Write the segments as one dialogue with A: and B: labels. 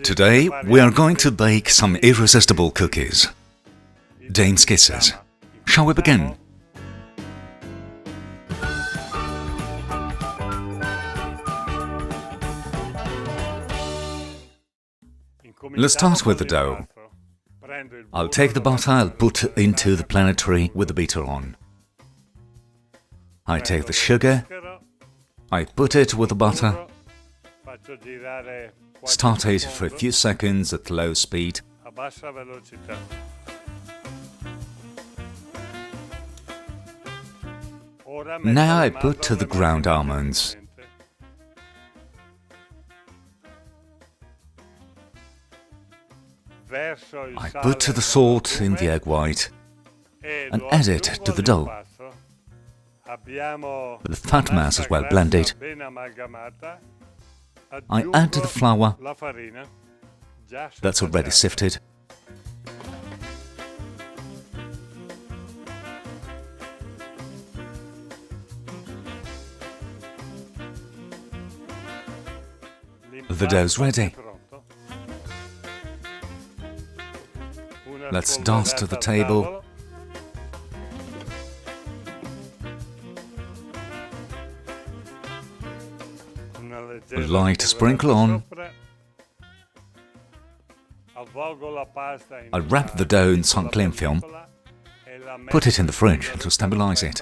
A: Today we are going to bake some irresistible cookies. Dame's Kisses. Shall we begin? Let's start with the dough. I'll take the butter I'll put into the planetary with the beater on. I take the sugar, I put it with the butter, start it for a few seconds at low speed. Now I put to the ground almonds. I put the salt in the egg white and add it to the dough. With the fat mass is well blended, I add to the flour that's already sifted. The dough's ready. Let's dust the table. A light sprinkle on. I wrap the dough in some cling film. Put it in the fridge to stabilize it.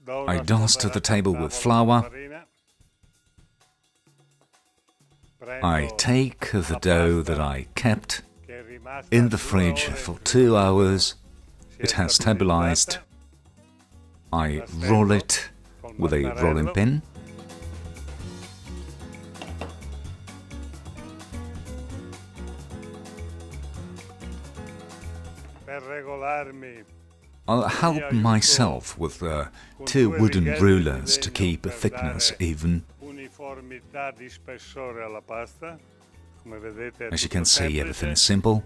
A: I dust the table with flour. I take the dough that I kept in the fridge for 2 hours. It has stabilized. I roll it with a rolling pin. I'll help myself with 2 wooden rulers to keep the thickness even. As you can see, everything is simple.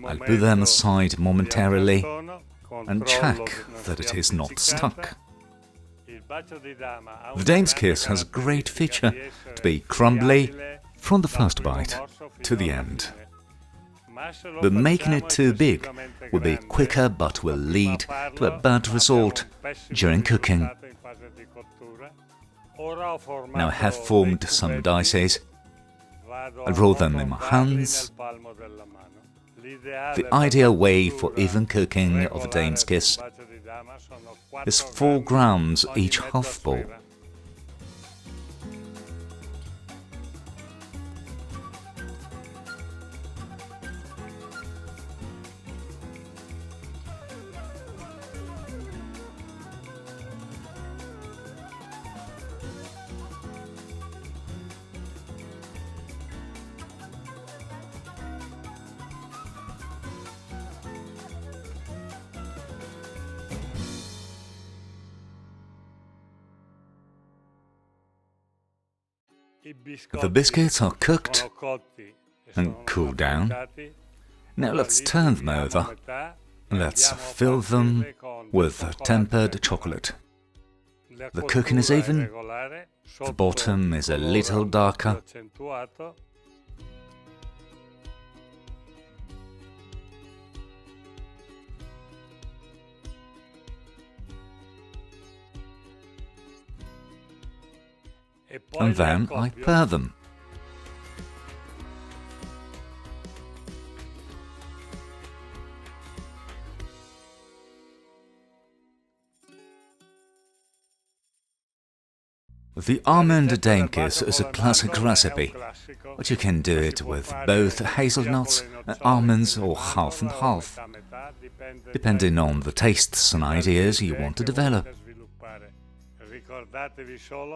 A: I'll put them aside momentarily and check that it is not stuck. The Dame's Kiss has a great feature to be crumbly from the first bite to the end. But making it too big will be quicker but will lead to a bad result during cooking. Now I have formed some dices. I'll roll them in my hands. The ideal way for even cooking of a Dame's Kiss is 4 grams each half bowl. The biscuits are cooked and cooled down. Now let's turn them over. Let's fill them with tempered chocolate. The cooking is even. The bottom is a little darker. And then I pair them. The almond Dame's Kiss is a classic recipe, but you can do it with both hazelnuts and almonds or half and half, depending on the tastes and ideas you want to develop.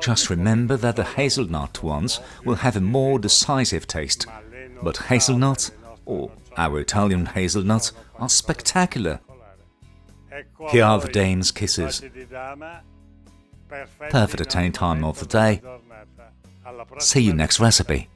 A: Just remember that the hazelnut ones will have a more decisive taste, but hazelnuts, or our Italian hazelnuts, are spectacular. Here are the Dame's Kisses. Perfect at any time of the day. See you next recipe.